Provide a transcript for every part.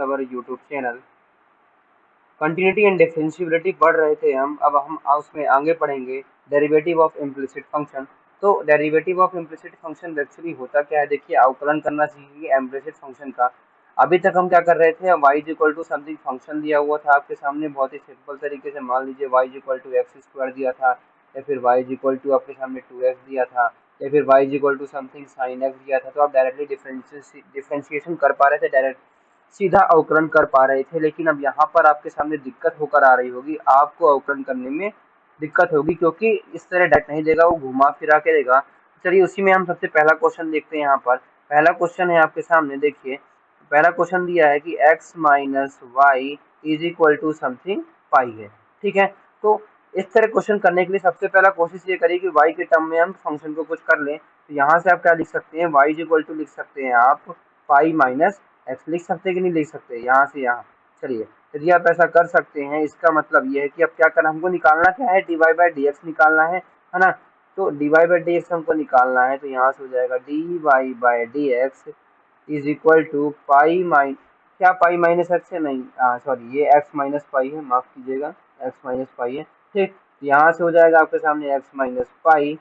Our YouTube channel. Continuity and differentiability पढ़ रहे थे हम, अब हम उसमें आगे पढ़ेंगे डेरिवेटिव ऑफ इम्प्लिसिट फंक्शन। तो derivative of implicit function actually होता क्या है, देखिए अवकलन करना सीखिए इम्प्लिसिट फंक्शन का। अभी तक हम क्या कर रहे थे, y is equal to something function दिया हुआ था आपके सामने बहुत ही सिंपल तरीके से, मान लीजिए y is equal to x square दिया था, या फिर y इज इक्वल टू आपके सामने 2x दिया था, या फिर y is equal to something sine x दिया था। तो आप डायरेक्टली डिफरेंशिएशन कर पा रहे थे, डायरेक्ट सीधा अवकलन कर पा रहे थे। लेकिन अब यहाँ पर आपके सामने दिक्कत होकर आ रही होगी, आपको अवकलन करने में दिक्कत होगी, क्योंकि इस तरह डायरेक्ट नहीं देगा, वो घुमा फिरा के देगा। चलिए उसी में हम सबसे पहला क्वेश्चन देखते हैं। यहाँ पर पहला क्वेश्चन है आपके सामने, देखिए पहला क्वेश्चन दिया है कि x minus Y is equal to something pi है। ठीक है, तो इस तरह क्वेश्चन करने के लिए सबसे पहला कोशिश ये करिए कि y के टर्म में हम फंक्शन को कुछ कर लें। तो यहाँ से आप क्या लिख सकते हैं, y इज इक्वल टू लिख सकते हैं आप पाई माइनस एक्स, लिख सकते हैं कि नहीं लिख सकते, यहाँ से यहाँ। चलिए यदि आप ऐसा कर सकते हैं, इसका मतलब ये है कि अब क्या करना, हमको निकालना क्या है, d y by d x निकालना है ना। तो d y by d x हमको निकालना है, तो यहाँ से हो जाएगा d y by d x is equal to pi minus, क्या पाई माइनस एक्स है, नहीं सॉरी ये एक्स माइनस पाई है, माफ कीजिएगा एक्स माइनस पाई है। ठीक, यहाँ से हो जाएगा आपके सामने एक्स माइनस पाई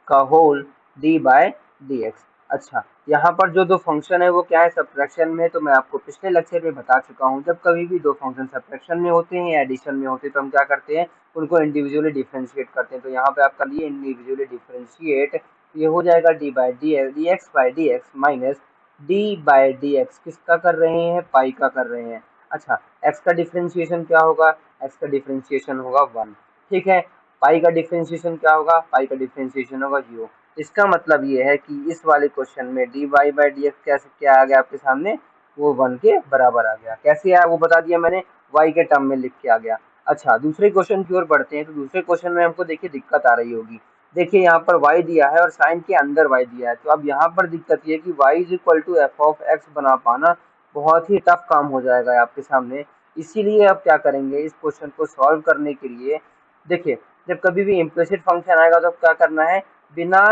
का whole d by d x. अच्छा, यहाँ पर जो दो फंक्शन है वो क्या है, सब्ट्रैक्शन में। तो मैं आपको पिछले लेक्चर में बता चुका हूँ, जब कभी भी दो फंक्शन सब्ट्रैक्शन में होते हैं या एडिशन में होते हैं तो हम क्या करते हैं, उनको इंडिविजुअली डिफरेंशिएट करते हैं। तो यहाँ पे आप कर लिए इंडिविजुअली डिफरेंशिएट, ये हो जाएगा d by d x by d x minus D by d x, किसका कर रहे हैं, पाई का कर रहे हैं। अच्छा, एक्स का डिफरेंशिएशन क्या होगा, एक्स का डिफरेंशिएशन होगा 1। ठीक है, पाई का डिफरेंशिएशन क्या होगा, पाई का डिफरेंशिएशन होगा 0। इसका मतलब ये है कि इस वाले क्वेश्चन में d y by d x कैसे क्या आ गया आपके सामने, वो 1 के बराबर आ गया। कैसे आया वो बता दिया मैंने, y के टर्म में लिख के आ गया। अच्छा, दूसरे क्वेश्चन की ओर बढ़ते हैं। तो दूसरे क्वेश्चन में हमको देखिए दिक्कत आ रही होगी। देखिए यहाँ पर y दिया है और साइन के अंदर y दिया है, तो अब यहाँ पर दिक्कत ये है कि y is equal to f of x बना पाना बहुत ही टफ काम हो जाएगा आपके सामने। इसीलिए अब क्या करेंगे, इस क्वेश्चन को सॉल्व करने के लिए देखिए, जब कभी भी इम्प्लिसिट फंक्शन आएगा तो क्या करना है, बिना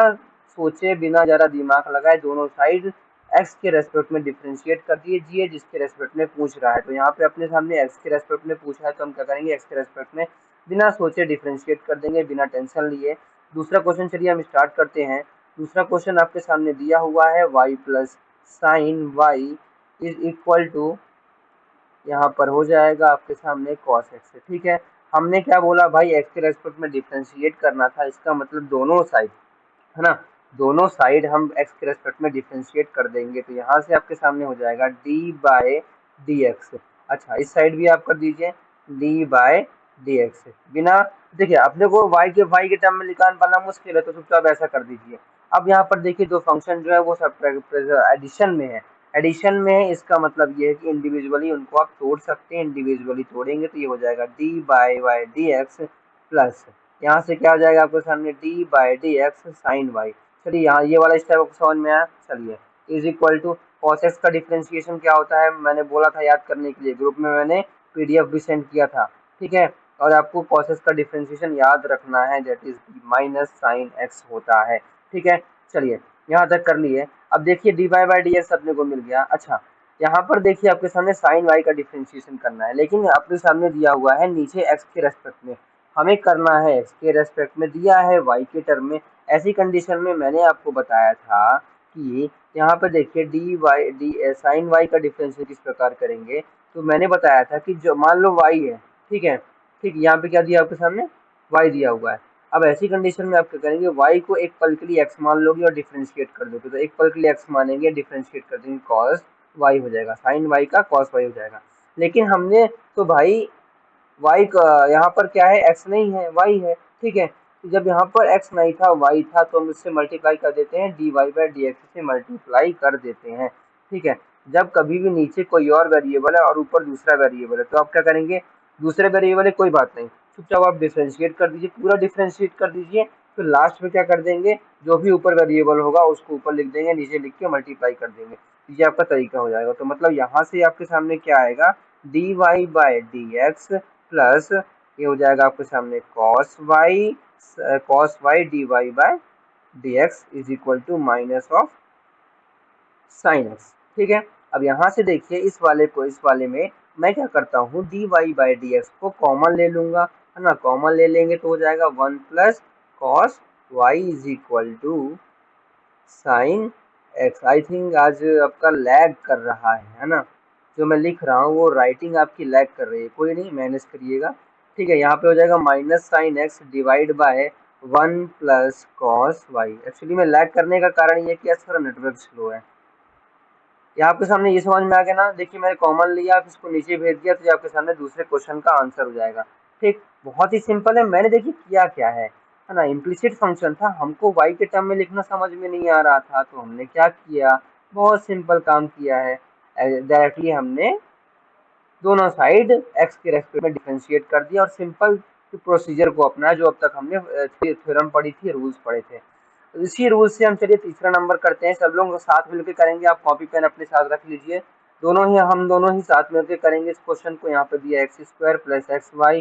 सोचे बिना जरा दिमाग लगाए दोनों साइड x के रेस्पेक्ट में डिफरेंशिएट कर दीजिए जिसके रेस्पेक्ट में पूछ रहा है। तो यहाँ पे अपने सामने x के रेस्पेक्ट में पूछा है, तो हम क्या करेंगे, x के रेस्पेक्ट में बिना सोचे डिफरेंशिएट कर देंगे, बिना टेंशन लिए। दूसरा क्वेश्चन चलिए हम स्टार्ट करते हैं। दूसरा क्वेश्चन आपके सामने दिया हुआ है y plus sine y is equal to, यहाँ पर हो जाएगा आपके सामने cos x। ठीक है, हमने क्या बोला भाई, x के रेस्पेक्ट में डिफरेंशिएट करना था, इसका मतलब दोनों साइड है ना, दोनों साइड हम x के रेस्पेक्ट में डिफरेंशिएट कर देंगे। तो यहाँ से आपके सामने हो जाएगा d बाय डी एक्स। अच्छा, इस साइड भी आप कर दीजिए d बाय डी एक्स। बिना देखिए अपने को y के टर्म में निकाल पाना मुश्किल है, तो चुपचाप ऐसा कर दीजिए। अब यहाँ पर देखिए दो फंक्शन जो है वो सब एडिशन में है, एडिशन में है, इसका मतलब ये है कि इंडिविजुअली उनको आप तोड़ सकते हैं। इंडिविजुअली तोड़ेंगे तो ये हो जाएगा d by y d x plus, यहाँ से क्या आ जाएगा आपके सामने d by d x sine y. चलिए यहाँ ये वाला स्टेप आपको समझ में आया। चलिए is equal to cos x का डिफरेंशिएशन क्या होता है, मैंने बोला था याद करने के लिए, ग्रुप में मैंने पीडीएफ भी सेंड किया था। ठीक है, और आपको cos x का डिफरेंशिएशन याद रखना है, that is minus sine x होता है। ठीक है, चलिए यहाँ तक कर लिए। अब देखिए d y by d x अपने को मिल गया। अच्छा, यहाँ पर देखिए आपके सामने साइन वाई का डिफरेंशिएशन करना है, लेकिन अपने सामने दिया हुआ है नीचे x के रेस्पेक्ट में, हमें करना है x के रेस्पेक्ट में, दिया है y के टर्म में। ऐसी कंडीशन में मैंने आपको बताया था कि यहाँ पर देखिए d y d sine y का डिफरेंशियल किस प्रकार करेंगे। तो मैंने बताया था कि जो मान लो y है, ठीक है, ठीक, यहाँ पे क्या दिया आपके सामने, y दिया हुआ है। अब ऐसी कंडीशन में आप क्या करेंगे, y को एक पल के लिए x मान लोगे और डिफरेंशिएट कर दोगे। तो एक पल के लिए x मानेंगे, डिफरेंशिएट कर देंगे, cos y हो जाएगा, साइन y का cos y हो जाएगा। लेकिन हमने तो भाई y का यहाँ पर क्या है, x नहीं है, y है। ठीक है, तो जब यहाँ पर x नहीं था y था, तो हम इससे मल्टीप्लाई कर देते हैं, d y by d x से मल्टीप्लाई कर देते हैं। ठीक है, जब कभी भी नीचे कोई और वेरिएबल है और ऊपर दूसरा वेरिएबल है, तो आप क्या करेंगे, दूसरे वेरिएबल है कोई बात नहीं, चुपचाप आप डिफ्रेंशिएट कर दीजिए, पूरा डिफ्रेंशिएट कर दीजिए। फिर लास्ट में क्या कर देंगे, जो भी ऊपर वेरिएबल होगा उसको ऊपर लिख देंगे, नीचे लिख के मल्टीप्लाई कर देंगे। ये आपका तरीका हो जाएगा। तो मतलब यहाँ से आपके सामने क्या आएगा, d y by d x plus ये हो जाएगा आपके सामने cos y d y by d x is equal to minus of sine x. ठीक है, अब यहाँ से देखिए इस वाले को इस वाले में मैं क्या करता हूँ, dy बाई डी एक्स को कॉमन ले लूंगा, है ना। कॉमन ले लेंगे तो हो जाएगा 1 plus cos y is equal to sine x. I think आज आपका लैग कर रहा है ना, जो मैं लिख रहा हूँ वो राइटिंग आपकी लैग कर रही है, कोई नहीं मैनेज करिएगा। ठीक है, यहाँ पे हो जाएगा minus sine x divide by 1 plus cos y. Actually में लैग करने का कारण ये कि आज थोड़ा नेटवर्क स्लो है। ये आपके सामने ये समझ में आ गया ना। देखिए मैंने कॉमन लिया, आप इसको नीचे भेज दिया तो ये आपके सामने दूसरे क्वेश्चन का आंसर हो जाएगा। ठीक, बहुत ही सिंपल है। मैंने देखिए किया क्या है ना, इम्प्लिसिट फंक्शन था, हमको y के टर्म में लिखना समझ में नहीं आ रहा था, तो हमने क्या किया, बहुत सिंपल काम किया है। डायरेक्टली हमने दोनों साइड x के रेस्पेक्ट में डिफरेंशिएट कर दिया और सिंपल प्रोसीजर को अपनाया जो अब तक हमने थ्योरम पढ़ी थी, रूल्स पढ़े थे। तो इसी रूल से हम चलिए तीसरा नंबर करते हैं, सब लोग साथ मिलकर करेंगे। आप कॉपी पेन अपने साथ रख लीजिए, हम दोनों ही साथ मिलकर करेंगे इस क्वेश्चन को। यहाँ पे दिया x square plus x y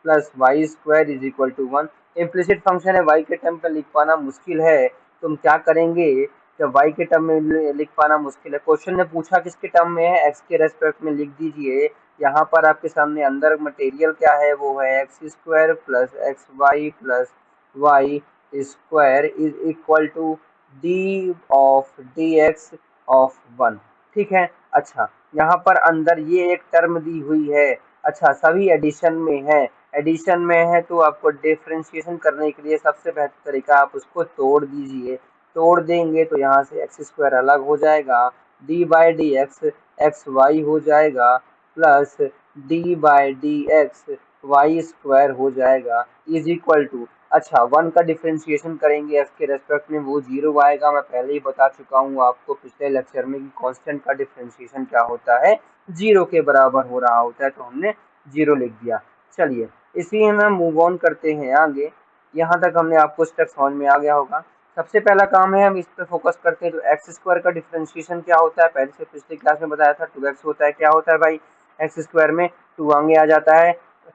plus y square is equal to 1। Implicit function है, वाई के टर्म पर लिख पाना मुश्किल है, तो हम क्या करेंगे, जब वाई के टर्म में लिख पाना मुश्किल है, क्वेश्चन ने पूछा किसके टर्म में है, एक्स के रेस्पेक्ट में लिख दीजिए। यहाँ पर आपके सामने अंदर मटेरियल क्या है, वो है x square plus x y plus y square is equal to d of d x of 1। ठीक है, अच्छा यहाँ पर अंदर ये एक टर्म दी हुई है। अच्छा, सभी एडिशन में है, एडिशन में है तो आपको डिफरेंशिएशन करने के लिए सबसे बेहतर तरीका आप उसको तोड़ दीजिए। तोड़ देंगे तो यहाँ से एक्स स्क्वायर अलग हो जाएगा, d by d x x y हो जाएगा plus d by d x y square हो जाएगा इज इक्वल टू, अच्छा 1 का डिफरेंशिएशन करेंगे एक्स के रेस्पेक्ट में, वो 0 आएगा। मैं पहले ही बता चुका हूँ आपको पिछले लेक्चर में कि कांस्टेंट का डिफरेंशिएशन क्या होता है, 0 के बराबर हो रहा होता है, तो हमने 0 लिख दिया। चलिए इसी में मूव ऑन करते हैं आगे। यहाँ तक हमने आपको स्टेप समझ में आ गया होगा। सबसे पहला काम है हम इस पे फोकस करते हैं। तो एक्स स्क्वायर का डिफरेंशिएशन क्या होता है, पहले से पिछली क्लास में बताया था, 2x होता है। क्या होता है भाई, एक्स स्क्वायर में 2 आगे आ जाता है,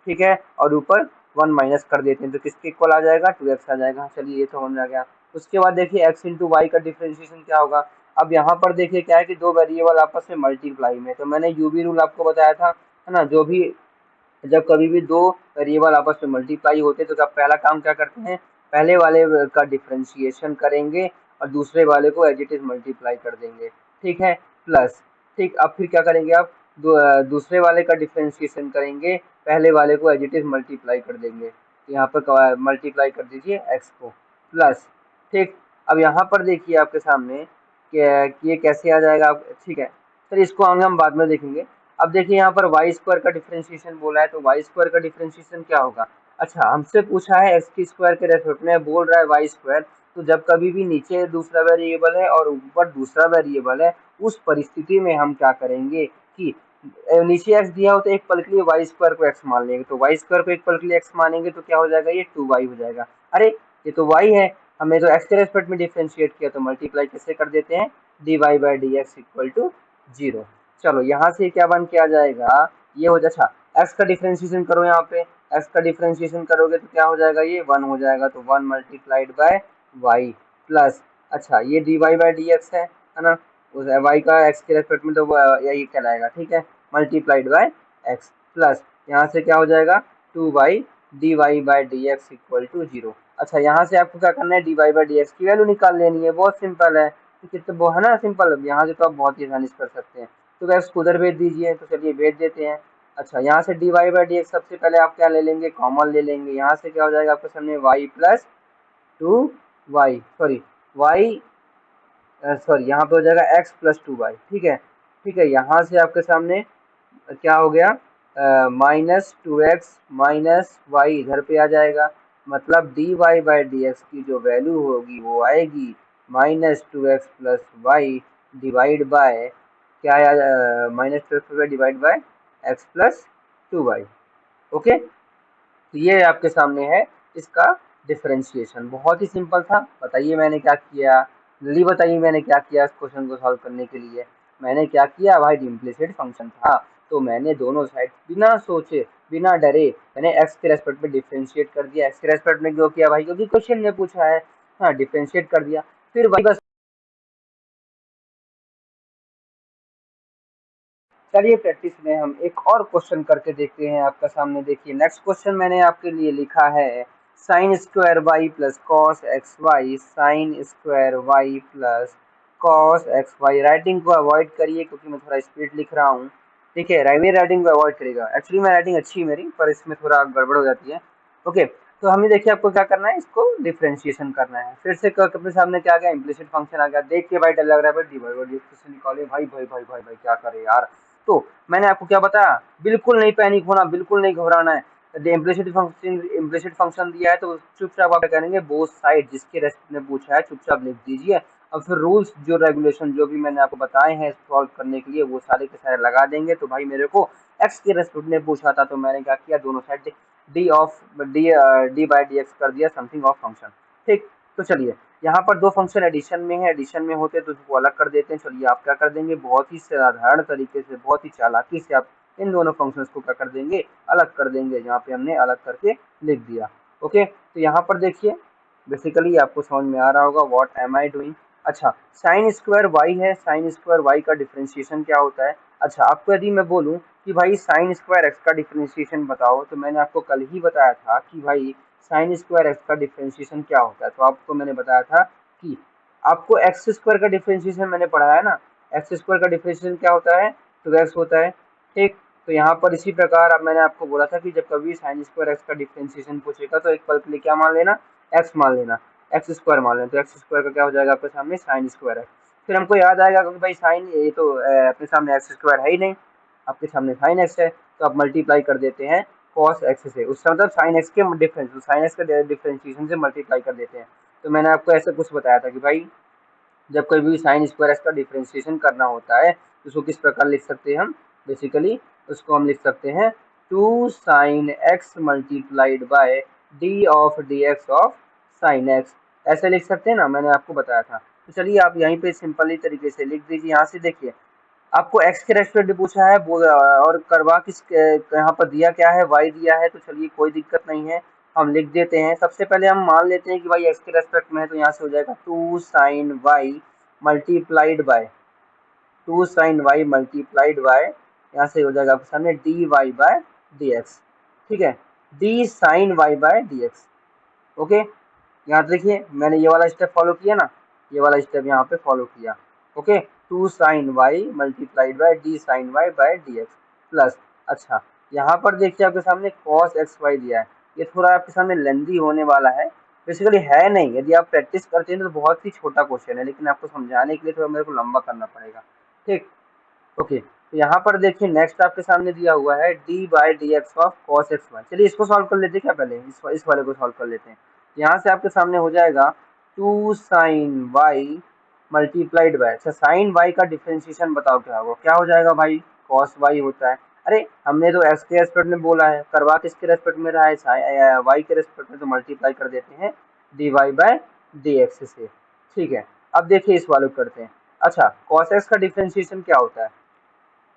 ठीक है, और ऊपर 1 माइनस कर देते हैं तो किसके इक्वल आ जाएगा, 2x आ जाएगा। चलिए ये तो समझ में आ गया। उसके बाद देखिए x इंटू वाई का डिफरेंशिएशन क्या होगा। अब यहाँ पर देखिए क्या है कि दो वेरिएबल आपस में मल्टीप्लाई में, तो मैंने यूवी रूल आपको बताया था, है ना। जो भी जब कभी भी दो वेरिएबल आपस में मल्टीप्लाई होते तो जब पहला काम क्या करते हैं, पहले वाले का डिफरेंशिएशन करेंगे और दूसरे वाले को एज इट इज मल्टीप्लाई कर देंगे, ठीक है, प्लस। ठीक, अब फिर क्या करेंगे आप, दूसरे वाले का डिफरेंशिएशन करेंगे, पहले वाले को एज इट इज मल्टीप्लाई कर देंगे। यहाँ पर मल्टीप्लाई कर दीजिए एक्स को, प्लस। ठीक, अब यहाँ पर देखिए आपके सामने कि ये कैसे आ जाएगा, ठीक है, सर इसको आगे हम बाद में देखेंगे। अब देखिए यहाँ पर वाई स्क्वायर का डिफरेंशिएशन बोला है, तो वाई स्क्वायर का डिफरेंशिएशन क्या होगा। अच्छा, हमसे पूछा है एक्स की स्क्वायर के रेस्पेक्ट में, बोल रहा है वाई स्क्वायर, तो जब कभी भी नीचे दूसरा वेरिएबल है और ऊपर दूसरा वेरिएबल है, उस परिस्थिति में हम क्या करेंगे कि नीचे एक्स दिया हो तो एक पल के लिए वाई स्क्वायर को एक्स मान लेंगे, तो वाई स्क्वायर को एक पल के लिए एक्स मानेंगे तो क्या हो जाएगा, ये 2y हो जाएगा। अरे ये तो y है, हमें तो एक्स के रेस्पेक्ट में डिफरेंशिएट किया, तो मल्टीप्लाई कैसे कर देते हैं, dy by d x equal to 0। चलो यहाँ से क्या बन के आ जाएगा, ये हो जाए, अच्छा x का डिफरेंशिएशन करो, यहाँ पे x का डिफरेंशिएशन करोगे तो क्या हो जाएगा, ये 1 हो जाएगा, तो 1 मल्टीप्लाइड बाय y प्लस, अच्छा ये dy बाई डी एक्स है ना, उस y का x के रेस्पेक्ट में तो यही कहलाएगा, ठीक है, मल्टीप्लाइड बाय x प्लस, यहाँ से क्या हो जाएगा 2y dy by d x equal to 0। अच्छा यहाँ से आपको क्या करना है, dy बाई डी एक्स की वैल्यू निकाल लेनी है, बहुत सिंपल है, कितने वो है ना सिंपल, यहाँ से तो आप बहुत ही आसानी से कर सकते हैं। तो एक्स को उधर भेज दीजिए, तो चलिए भेज देते हैं। अच्छा यहाँ से dy बाई डी एक्स सबसे पहले आप क्या ले लेंगे, कॉमन ले लेंगे, यहाँ से क्या हो जाएगा आपके सामने y प्लस 2y, सॉरी यहाँ पे हो जाएगा x प्लस 2y, ठीक है, ठीक है। यहाँ से आपके सामने क्या हो गया, -2x माइनस वाई इधर पे आ जाएगा, मतलब dy बाई डी एक्स की जो वैल्यू होगी वो आएगी -2x plus Y divide by क्या, -2x divide by x plus 2y। Okay, तो ये आपके सामने है इसका डिफरेंशिएशन, बहुत ही सिंपल था। बताइए मैंने क्या किया, जल्दी बताइए मैंने क्या किया इस क्वेश्चन को सॉल्व करने के लिए। मैंने क्या किया भाई, इम्प्लिसिट फंक्शन था, तो मैंने दोनों साइड बिना सोचे बिना डरे मैंने एक्स के रेस्पेक्ट में डिफरेंशिएट कर दिया। एक्स के रेस्पेक्ट में क्यों किया भाई, क्योंकि क्वेश्चन ने पूछा है, हाँ डिफरेंशिएट कर दिया। फिर वही बस चलिए प्रैक्टिस में हम एक और क्वेश्चन करके देखते हैं आपका सामने। देखिए नेक्स्ट क्वेश्चन मैंने आपके लिए लिखा है sine square y plus cos x y, sine square y plus cos x y. Writing को अवॉइड करिए क्योंकि मैं थोड़ा स्पीड लिख रहा हूँ, ठीक है। मेरी राइटिंग को अवॉइड करिएगा। एक्चुअली मैं राइटिंग अच्छी है मेरी, पर इसमें थोड़ा गड़बड़ हो जाती है। ओके, तो हमें देखिए आपको क्या करना है, इसको डिफरेंशिएशन करना है। फिर से अपने सामने क्या आ गया, इम्प्लिसिट फंक्शन आ गया। देख के भाई डर लग रहा है, भाई डी बाई डी एक्स निकाले, भाई भाई भाई भाई भाई क्या करे यार। तो मैंने आपको क्या बताया, बिल्कुल नहीं पैनिक होना, बिल्कुल नहीं घबराना है। इम्प्लिसिट फंक्शन दिया है तो चुपचाप आप क्या करेंगे, बोथ साइड जिसके रेस्पेक्ट में पूछा है चुपचाप लिख दीजिए। अब फिर रूल्स जो रेगुलेशन जो भी मैंने आपको बताए हैं सॉल्व करने के लिए वो सारे के सारे लगा देंगे। तो भाई मेरे को एक्स के रेस्पेक्ट में पूछा था तो मैंने क्या किया, दोनों side D of D by d x कर दिया, समथिंग ऑफ फंक्शन। ठीक, तो चलिए यहाँ पर दो फंक्शन एडिशन में है, एडिशन में होते तो उसको अलग कर देते हैं। चलिए आप क्या कर देंगे, बहुत ही साधारण तरीके से, बहुत ही चालाकी से आप इन दोनों फंक्शंस को क्या कर देंगे, अलग कर देंगे। यहाँ पे हमने अलग करके लिख दिया। ओके, तो यहाँ पर देखिए बेसिकली आपको समझ में आ रहा होगा व्हाट एम आई डूइंग। अच्छा, साइन स्क्वायर वाई है, साइन स्क्वायर वाई का डिफरेंशिएशन क्या होता है। अच्छा, आपको यदि मैं बोलूं कि भाई साइन स्क्वायर एक्स का डिफरेंशिएशन बताओ, तो मैंने आपको कल ही बताया था कि भाई साइन स्क्वायर एक्स का डिफरेंशिएशन क्या होता है। तो आपको मैंने बताया था कि आपको एक्स स्क्वायर का डिफरेंशिएशन मैंने पढ़ा है ना, एक्स स्क्वायर का डिफरेंशिएशन क्या होता है, तो एक्स होता है। ठीक, तो यहाँ पर इसी प्रकार अब मैंने आपको बोला था कि जब कभी साइन स्क्वायर एक्स का डिफरेंशिएशन पूछेगा तो एक पल के लिए क्या मान लेना, एक्स मान लेना, एक्स स्क्वायर मान लेना। तो एक्स स्क्वायर का क्या हो जाएगा आपके सामने, साइन स्क्वायर एक्स। फिर हमको याद आएगा क्योंकि भाई साइन ये तो अपने सामने एक्स स्क्वायर है ही नहीं, आपके सामने साइन एक्स है, तो आप मल्टीप्लाई कर देते हैं कॉस एक्स से। उसका मतलब साइन एक्स के डिफरेंस, तो साइन एक्स के डिफरेंशिएशन से मल्टीप्लाई कर देते हैं। तो मैंने आपको ऐसा कुछ बताया था कि भाई जब कोई भी साइन स्क्वायर एक्स का डिफरेंशिएशन करना होता है तो उसको किस प्रकार लिख सकते हैं हम, बेसिकली उसको हम लिख सकते हैं two sine x multiplied by d of d x of sine x, ऐसे लिख सकते हैं ना, मैंने आपको बताया था। तो चलिए आप यहीं पे सिंपली तरीके से लिख दीजिए। यहाँ से देखिए आपको एक्स के रेस्पेक्ट में पूछा है और करवा किस यहाँ पर दिया क्या है, वाई दिया है। तो चलिए कोई दिक्कत नहीं है, हम लिख देते हैं। सबसे पहले हम मान लेते हैं कि भाई एक्स के रेस्पेक्ट में है, तो यहाँ से हो जाएगा two sine y multiplied by, two sine y multiplied by, यहाँ से हो जाएगा आपके सामने d y by d x. ठीक है, d sine y by d x. Okay, यहाँ देखिए मैंने ये वाला स्टेप फॉलो किया ना, ये वाला स्टेप यहाँ पे फॉलो किया। Okay, two sine y multiplied by d sine y by d x plus. अच्छा, यहाँ पर देखिए आपके सामने कॉस एक्स वाई दिया है, ये थोड़ा आपके सामने लेंदी होने वाला है, बेसिकली है नहीं। यदि आप प्रैक्टिस करते हैं तो बहुत ही छोटा क्वेश्चन है, लेकिन आपको समझाने के लिए थोड़ा मेरे को लंबा करना पड़ेगा। ठीक, ओके, तो यहाँ पर देखिए नेक्स्ट आपके सामने दिया हुआ है d by d x of cos x y. चलिए इसको सॉल्व कर लेते हैं क्या, पहले इस वाले को सॉल्व कर लेते हैं। यहाँ से आपके सामने हो जाएगा two sine y multiplied by, अच्छा साइन वाई का डिफरेंशिएशन बताओ क्या होगा, क्या हो जाएगा भाई, कॉस वाई होता है। अरे हमने तो एक्स के रेस्पेक्ट में बोला है, करवा किसके रेस्पेक्ट में रहा है, वाई के रेस्पेक्ट में, तो मल्टीप्लाई कर देते हैं d y by d x से। ठीक है, अब देखिए इस वाले को करते हैं। अच्छा, कॉस एक्स का डिफरेंशिएशन क्या होता है,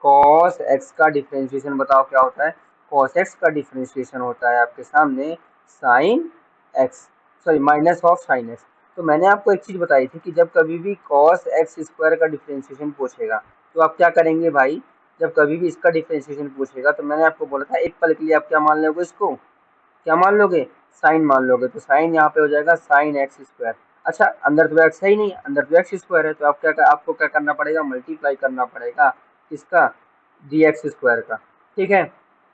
कॉस एक्स का डिफरेंशिएशन बताओ क्या होता है। कॉस एक्स का डिफरेंशिएशन होता है आपके सामने sine x, sorry minus of sine x. तो मैंने आपको एक चीज बताई थी कि जब कभी भी कॉस एक्स स्क्वायर का डिफरेंशिएशन पूछेगा तो आप क्या करेंगे भाई, जब कभी भी इसका डिफरेंशिएशन पूछेगा तो मैंने आपको बोला था एक पल के लिए आप क्या मान लोगे, इसको क्या मान लोगे, साइन मान लोगे। तो साइन यहाँ पे हो जाएगा साइन एक्स स्क्वायर। अच्छा, अंदर तो एक्स है ही नहीं, अंदर तो एक्स स्क्वायर है, तो आप आपको क्या करना पड़ेगा, मल्टीप्लाई करना पड़ेगा किसका, डी एक्स स्क्वायर का। ठीक है,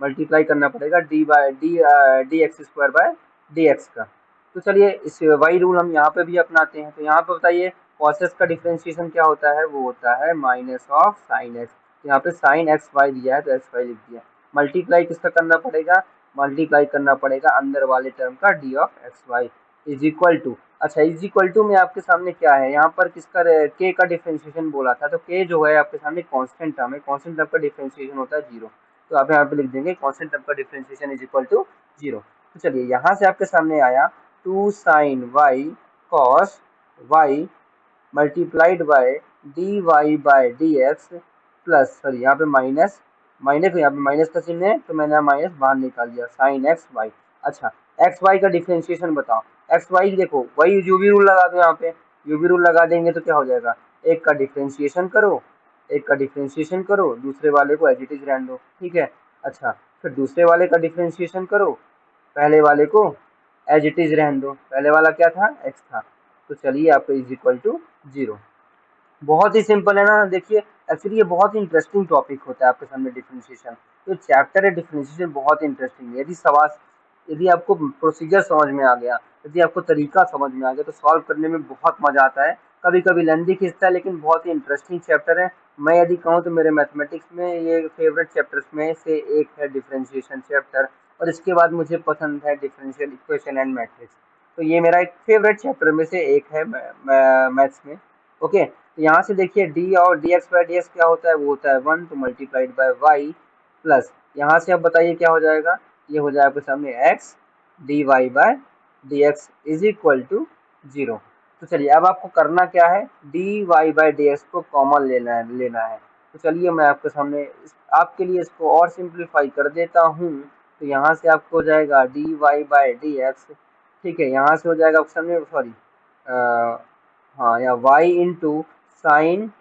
मल्टीप्लाई करना पड़ेगा d by d x square by d x का। तो चलिए इस वही रूल हम यहाँ पे भी अपनाते हैं। तो यहाँ पे बताइए कॉस एक्स का डिफरेंशिएशन क्या होता है, वो होता है माइनस ऑफ साइन एक्स। यहाँ पे साइन एक्स वाई दिया है तो एक्स वाई लिख दिया। मल्टीप्लाई किसका करना पड़ेगा, मल्टीप्लाई करना पड़ेगा अंदर वाले टर्म का d of x y is equal to. अच्छा, इज इक्वल टू में आपके सामने क्या है, यहाँ पर किसका के का डिफरेंशिएशन बोला था, तो के जो है आपके सामने कांस्टेंट टर्म है, कांस्टेंट टर्म का डिफरेंशिएशन होता है जीरो। तो आप यहाँ पे लिख देंगे कांस्टेंट टर्म का differentiation is equal to zero. तो चलिए यहाँ से आपके सामने आया two sine y cos y multiplied by d y by d x plus, sorry यहाँ पे माइनस, माइनस यहाँ पे माइनस का चिन्ह है तो मैंने माइनस बाहर निकाल दिया, साइन एक्स वाई। अच्छा, एक्स वाई का डिफरेंशिएशन बताओ, एक्स वाई देखो वही यूवी रूल लगा दो, यहाँ पे यूवी रूल लगा देंगे तो क्या हो जाएगा, एक का डिफरेंशिएशन करो एक का डिफ्रेंशिएशन करो, दूसरे वाले को एज इट इज रहने दो, ठीक है। अच्छा, फिर दूसरे वाले का डिफ्रेंशिएशन करो, पहले वाले को एज इट इज रहने दो, पहले वाला क्या था, x था। तो चलिए आपको इज इक्वल टू 0। बहुत ही सिंपल है ना। देखिए एक्चुअली ये बहुत ही इंटरेस्टिंग टॉपिक होता है आपके सामने डिफरेंशिएशन। तो चैप्टर है डिफरेंशिएशन बहुत ही इंटरेस्टिंग है। यदि आपको प्रोसीजर समझ में आ गया, यदि आपको तरीका समझ में आ गया, तो सॉल्व करने में बहुत मजा आता है। कभी कभी लेंदी खींचता है, लेकिन बहुत ही इंटरेस्टिंग चैप्टर है। मैं यदि कहूँ तो मेरे मैथमेटिक्स में ये फेवरेट चैप्टर्स में से एक है डिफरेंशिएशन चैप्टर। और इसके बाद मुझे पसंद है डिफरेंशियल इक्वेशन एंड मैट्रिक्स। तो ये मेरा एक फेवरेट चैप्टर में से एक है मैथ्स में। ओके, तो यहाँ से देखिए डी और D x by d x क्या होता है, वो होता है 1 तो मल्टीप्लाइड बाय वाई प्लस, यहाँ से अब बताइए क्या हो जाएगा, ये हो जाएगा आपके सामने x d y by d x is equal to 0। तो चलिए अब आपको करना क्या है, d y by d x को कॉमन लेना है। तो चलिए मैं आपके सामने आपके लिए इसको और सिंप्लीफाई कर देता हूँ। तो यहाँ से आपको हो जाएगा d y by d x, ठीक है। यहाँ से हो जाएगा आपके सामने, सॉरी, हाँ, या y into sine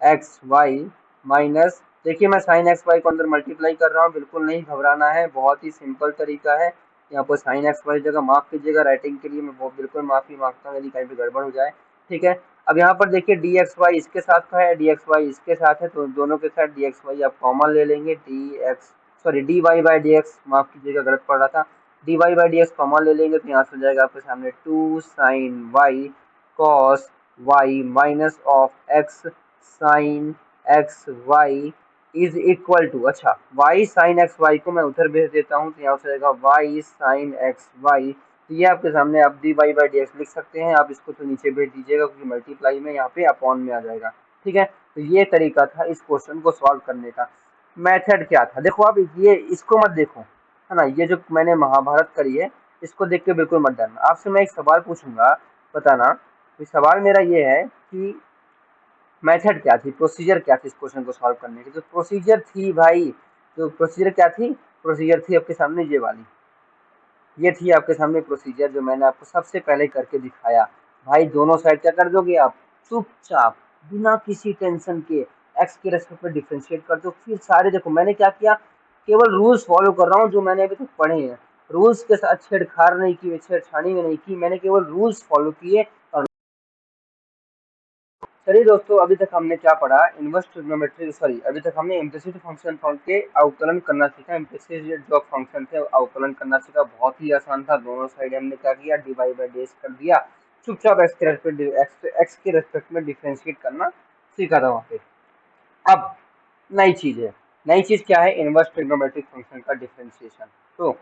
x y minus, देखिए मैं साइन एक्स वाई को अंदर मल्टीप्लाई कर रहा हूँ, बिल्कुल नहीं घबराना है, बहुत ही सिंपल तरीका है। यहाँ पर साइन एक्स वाई जगह माफ कीजिएगा, राइटिंग के लिए मैं बहुत बिल्कुल माफी मांगता हूँ यदि कहीं भी गड़बड़ हो जाए, ठीक है। अब यहाँ पर देखिए डी एक्स वाई इसके साथ का है, डी एक्स वाई इसके साथ है, तो दोनों के साथ डी एक्स वाई आप कॉमन ले लेंगे, d y by d x, माफ कीजिएगा गलत पड़ रहा था, d y by d x common ले लेंगे, तो यहाँ से हो जाएगा आपके सामने 2 sine y cos y minus of x sine x y is equal to, अच्छा वाई साइन एक्स वाई को मैं उधर भेज देता हूँ, तो यहाँ से जाएगा वाई साइन एक्स वाई। तो ये आपके सामने आप d y by d x लिख सकते हैं, आप इसको तो नीचे भेज दीजिएगा क्योंकि मल्टीप्लाई में यहाँ पे अपॉन में आ जाएगा, ठीक है। तो ये तरीका था इस क्वेश्चन को सॉल्व करने का। मेथड क्या था, देखो आप ये इसको मत देखो, है ना, ये जो मैंने महाभारत करी है इसको देख के बिल्कुल मत डरना। आपसे मैं एक सवाल पूछूंगा, बताना। तो सवाल मेरा ये है कि मेथड क्या थी, प्रोसीजर क्या थी इस क्वेश्चन को सॉल्व करने की। जो प्रोसीजर थी भाई, जो प्रोसीजर क्या थी, प्रोसीजर थी आपके सामने ये वाली, ये थी आपके सामने प्रोसीजर जो मैंने आपको सबसे पहले करके दिखाया। भाई दोनों साइड क्या कर दोगे आप, चुपचाप बिना किसी टेंशन के एक्स के रेस्पेक्ट में डिफ्रेंशिएट कर दो। फिर सारे देखो मैंने क्या किया, केवल रूल्स फॉलो कर रहा हूँ जो मैंने अभी तक पढ़े हैं। रूल्स के साथ छेड़छाड़ नहीं की, छेड़छाड़ी में नहीं की, मैंने केवल रूल्स फॉलो किए। और चलिए दोस्तों, अभी तक हमने क्या पढ़ा, इनवर्स ट्रिग्नोमेट्री, सॉरी अभी तक हमने इम्प्लिसिट फंक्शन के अवकलन करना सीखा। इम्प्लिसिट जो फंक्शन थे अवकलन करना सीखा, बहुत ही आसान था। दोनों साइड हमने क्या किया, डिवाइड बाई डी कर दिया, चुपचाप एक्स के रेस्पेक्ट में डिफ्रेंशिएट करना सीखा था वहाँ पे। अब नई चीज है, नई चीज क्या है, इनवर्स ट्रिग्नोमेट्रिक फंक्शन का डिफरेंशिएशन। तो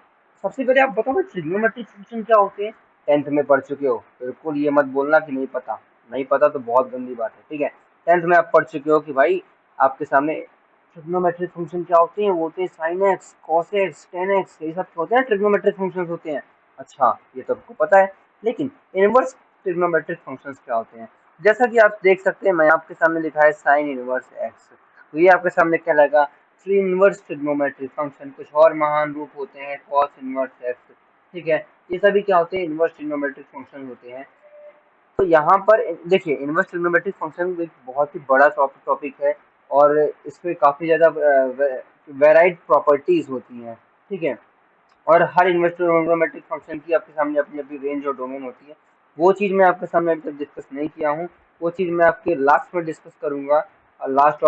सबसे पहले आप बताओ ट्रिग्नोमेट्रिक फंक्शन क्या होते हैं, 10th में पढ़ चुके हो, बिल्कुल ये मत बोलना कि नहीं पता, नहीं पता तो बहुत गंदी बात है, ठीक है। 10th में आप पढ़ चुके हो कि भाई आपके सामने ट्रिग्नोमेट्रिक फंक्शन क्या होते हैं, वो होते हैं sine x cos x ten x, यही सब होते हैं ट्रिग्नोमेट्रिक फंक्शन होते हैं। अच्छा ये तो आपको पता है, लेकिन इनवर्स ट्रिग्नोमेट्रिक फंक्शंस क्या होते हैं। जैसा कि आप देख सकते हैं, मैं आपके सामने लिखा है साइन इनवर्स एक्स, तो ये आपके सामने क्या लगा, थ्री इनवर्स ट्रिग्नोमेट्रिक फंक्शन। कुछ और महान रूप होते हैं कॉस इनवर्स एक्स, ठीक है। ये सभी क्या होते हैं, इनवर्स ट्रिग्नोमेट्रिक फंक्शन होते हैं। तो यहाँ पर देखिए इनवर्स ट्रिग्नोमेट्रिक फंक्शन एक बहुत ही बड़ा टॉपिक है, और इसमें काफ़ी ज़्यादा वेराइड प्रॉपर्टीज होती हैं, ठीक है। और हर इनवर्स ट्रिग्नोमेट्रिक फंक्शन की आपके सामने अपनी अपनी रेंज और डोमेन होती है। वो चीज़ मैं आपके सामने अभी तक डिस्कस नहीं किया हूँ, वो चीज़ मैं आपके लास्ट में डिस्कस करूँगा। लास्ट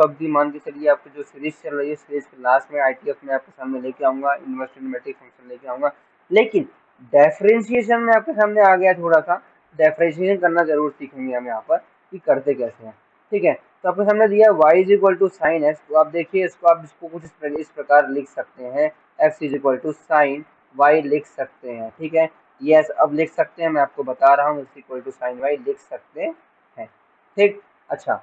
ऑफ दी मान के चलिए, आपकी जो सीरीज चल रही है, सीरीज के लास्ट में आईटीएफ में आपके सामने लेके आऊँगा, इनवर्स ट्रिग्नोमेट्रिक फंक्शन लेके आऊँगा। लेकिन डेफरेंशिएशन में आपके सामने आ गया थोड़ा सा, डेफरेंशिएशन करना जरूर सीखेंगे हम यहाँ पर कि करते कैसे हैं, ठीक है। तो आपके सामने दिया है y is equal to sine x, तो आप देखिए इसको, आप इसको कुछ इस प्रकार लिख सकते हैं, x is equal to sine y लिख सकते हैं, ठीक है। यस अब लिख सकते हैं, मैं आपको बता रहा हूँ, x equal to sine y लिख सकते हैं, ठीक। अच्छा,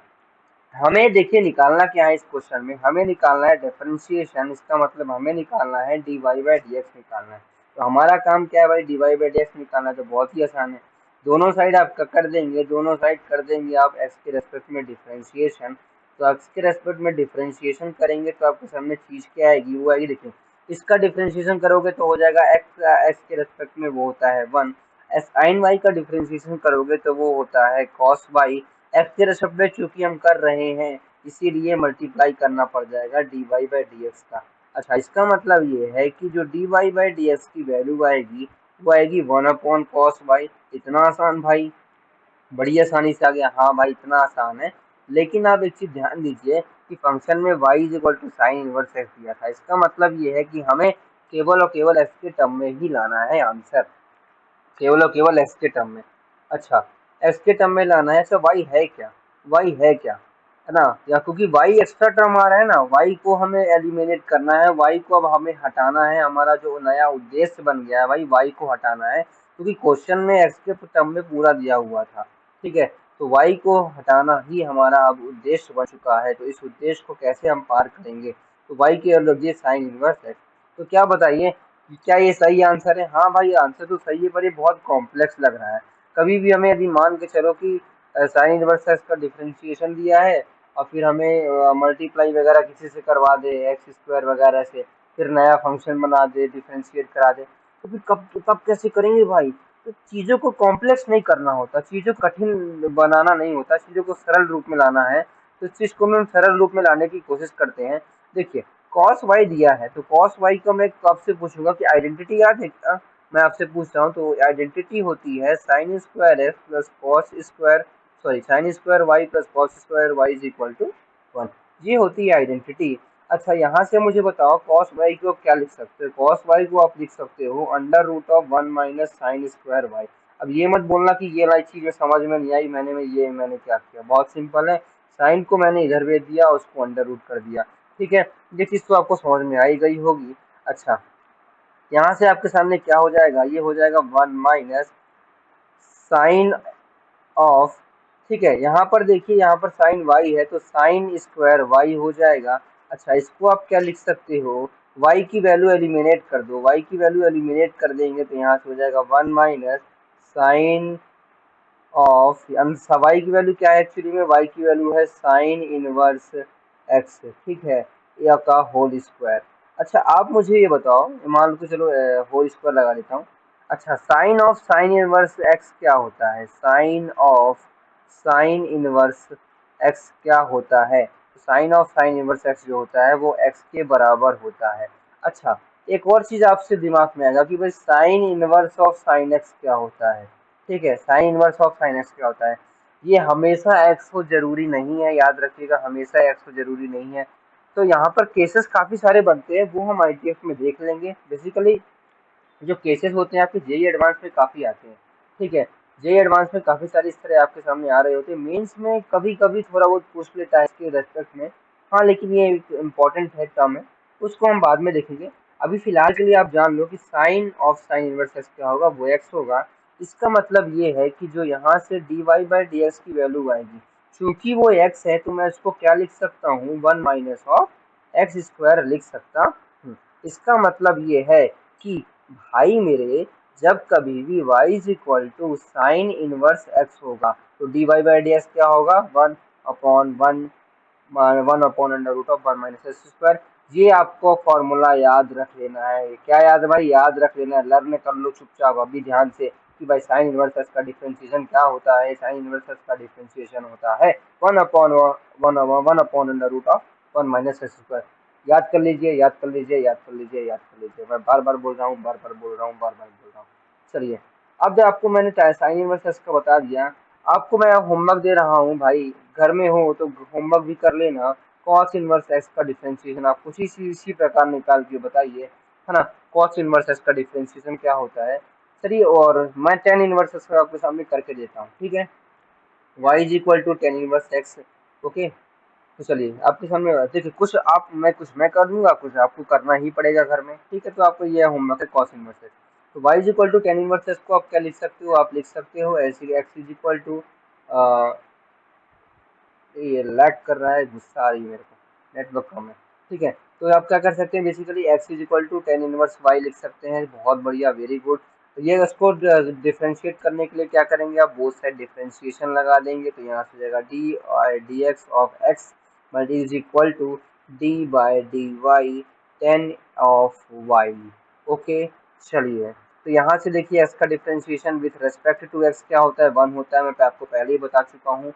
हमें देखिए निकालना क्या है इस क्वेश्चन में, हमें निकालना है डिफरेंशिएशन, इसका मतलब हमें निकालना है d y by d x निकालना है। तो हमारा काम क्या है भाई, d y by d x निकालना है, तो बहुत ही आसान है। दोनों साइड आप कर देंगे, दोनों साइड कर देंगे आप एक्स के रेस्पेक्ट में डिफरेंशिएशन। तो एक्स के रेस्पेक्ट में डिफरेंशिएशन करेंगे तो आपके सामने चीज क्या आएगी, वो आएगी, देखिए इसका डिफरेंशिएशन करोगे तो हो जाएगा एक्स, एक्स के रेस्पेक्ट में वो होता है 1। साइन वाई का डिफरेंशिएशन करोगे तो वो होता है कॉस वाई। एक्स के रेस्पेक्ट में चूंकि हम कर रहे हैं इसीलिए मल्टीप्लाई करना पड़ जाएगा dy बाई डी एक्स का। अच्छा, इसका मतलब ये है कि जो dy बाई डी एक्स की वैल्यू आएगी वो आएगी 1/cos y। इतना आसान भाई, बड़ी आसानी से आ गया। हाँ भाई, इतना आसान है। लेकिन आप एक चीज ध्यान दीजिए कि फंक्शन में y is equal to sine inverse x दिया था। इसका मतलब ये है कि हमें केवल और केवल एक्स के टर्म में ही लाना है आंसर, केवल और केवल एक्स के टर्म में। अच्छा, एक्स के टर्म में लाना है। अच्छा, वाई है क्या, वाई है क्या, है ना, या क्योंकि वाई एक्स्ट्रा टर्म आ रहा है ना, वाई को हमें एलिमिनेट करना है, वाई को अब हमें हटाना है। हमारा जो नया उद्देश्य बन गया है भाई, वाई को हटाना है, क्योंकि क्वेश्चन में एक्स के टर्म में पूरा दिया हुआ था। ठीक है, तो वाई को हटाना ही हमारा अब उद्देश्य बन चुका है। तो इस उद्देश्य को कैसे हम पार करेंगे, तो वाई के लिए साइन इनवर्स है। तो क्या बताइए, क्या ये सही आंसर है? हाँ भाई, आंसर तो सही है, पर ये बहुत कॉम्प्लेक्स लग रहा है। कभी भी हमें यदि मान के चलो कि साइन इनवर्स एक्स का डिफरेंशिएशन दिया है और फिर हमें मल्टीप्लाई वगैरह किसी से करवा दे एक्स स्क्वायर वगैरह से, फिर नया फंक्शन बना दे, डिफरेंशिएट करा दे, तो फिर कब कैसे करेंगे भाई? तो चीज़ों को कॉम्प्लेक्स नहीं करना होता, चीज़ों को कठिन बनाना नहीं होता, चीज़ों को सरल रूप में लाना है। तो इस चीज़ को हम सरल रूप में लाने की कोशिश करते हैं। देखिए, कॉस वाई दिया है तो कॉस वाई को मैं आपसे पूछूंगा कि आइडेंटिटी याद है क्या? मैं आपसे पूछ रहा हूँ, तो आइडेंटिटी होती है sine square x plus cos square, sorry sine square y plus cos square y is equal to 1। ये होती है आइडेंटिटी। अच्छा, यहाँ से मुझे बताओ कॉस वाई को क्या लिख सकते हो? कॉस वाई को आप लिख सकते हो under root of 1 minus sine square y. अब ये मत बोलना कि ये वाली चीज़ समझ में नहीं आई, मैंने क्या किया, बहुत सिंपल है। साइन को मैंने इधर भेज दिया, उसको अंडर रूट कर दिया। ठीक है, ये चीज़ तो आपको समझ में आई गई होगी। अच्छा, यहाँ से आपके सामने क्या हो जाएगा, ये हो जाएगा 1 माइनस साइन ऑफ, ठीक है, यहाँ पर देखिए, यहाँ पर साइन वाई है तो साइन स्क्वायर वाई हो जाएगा। अच्छा, इसको आप क्या लिख सकते हो, वाई की वैल्यू एलिमिनेट कर दो, वाई की वैल्यू एलिमिनेट कर देंगे तो यहाँ से हो जाएगा 1 माइनस साइन ऑफ, वाई की वैल्यू क्या है एक्चुअली में, वाई की वैल्यू है साइन इनवर्स एक्स, ठीक है, या का होल स्क्वायर। अच्छा, आप मुझे ये बताओ, मान लो तो चलो होल स्क्वायर लगा देता हूँ। अच्छा, sine of sine inverse x क्या होता है, sine of sine inverse x क्या होता है? Sine of sine inverse x जो होता है वो एक्स के बराबर होता है। अच्छा, एक और चीज आपसे दिमाग में आएगा कि भाई sine inverse of sine x क्या होता है। ठीक है, sine inverse of sine x क्या होता है? ये हमेशा एक्स हो जरूरी नहीं है, याद रखिएगा, हमेशा एक्स हो जरूरी नहीं है। तो यहाँ पर केसेस काफी सारे बनते हैं, वो हम आईटीएफ में देख लेंगे। बेसिकली जो केसेस होते हैं आपके जेई एडवांस में काफी आते हैं। ठीक है, जेई एडवांस में काफी सारे इस तरह आपके सामने आ रहे होते हैं। मेंस में कभी कभी थोड़ा बहुत पूछ लेता है इसके रेस्पेक्ट में। हाँ, लेकिन ये इम्पोर्टेंट है, टर्म है, उसको हम बाद में देखेंगे। अभी फिलहाल के लिए आप जान लो कि sine of sine inverse x क्या होगा, वो एक्स होगा। इसका मतलब ये है कि जो यहाँ से d y by d x की वैल्यू आएगी, चूंकि वो एक्स है तो मैं इसको क्या लिख सकता हूँ, 1 माइनस ऑफ एक्स स्क्वायर लिख सकता हूँ। इसका मतलब ये है कि भाई मेरे, जब कभी भी y is equal to sine inverse x होगा तो d y by d x क्या होगा, 1 under root of 1 minus x square. ये आपको फॉर्मूला याद रख लेना है। क्या याद है भाई, याद रख लेना है, लर्न कर लो चुपचाप अभी ध्यान से कि भाई साइन इनवर्स एक्स का डिफरेंशिएशन क्या होता है। साइन इनवर्स एक्स का डिफरेंशिएशन होता है 1 under root of 1 minus x square. याद कर लीजिए, याद कर लीजिए, याद कर लीजिए, याद कर लीजिए। मैं बार बार बोल रहा हूँ, बार बार बोल रहा हूँ, बार बार बोल रहा हूँ। चलिए, अब जब आपको मैंने साइन इनवर्स एक्स का बता दिया, आपको मैं होमवर्क दे रहा हूँ भाई, घर में हो तो होमवर्क भी कर लेना। कॉस इनवर्स एक्स का डिफरेंशिएशन आप कुछ इसी प्रकार निकाल के बताइए, है ना। कॉस इनवर्स एक्स का डिफरेंशिएशन क्या होता है? चलिए, और मैं टेन इनवर्स एक्स आपके सामने करके देता हूँ, ठीक है। Y is equal to tan inverse x, okay. तो चलिए, आपके सामने देखिए, कुछ मैं कर दूंगा, कुछ आपको करना ही पड़ेगा घर में, ठीक है। तो आपको ये होमवर्क है कॉस इनवर्स एक्स। तो y is equal to tan inverse x को आप क्या लिख सकते हो, आप लिख सकते हो ऐसे, एक्स इज इक्वल टू, ये लैग कर रहा है, गुस्सा आ रही है मेरे को, नेटवर्क कम है। ठीक है, तो आप क्या कर सकते हैं, basically x is equal to tan inverse y लिख सकते हैं। बहुत बढ़िया, वेरी गुड। तो ये इसको डिफ्रेंशिएट करने के लिए क्या करेंगे, आप बोथ साइड डिफ्रेंशिएशन लगा देंगे, तो यहाँ से हो जाएगा d x of x multi is equal to d by d y tan of y, okay. चलिए, तो यहाँ से देखिए एक्स का differentiation with respect to x क्या होता है, 1 होता है। मैं आपको पहले ही बता चुका हूँ।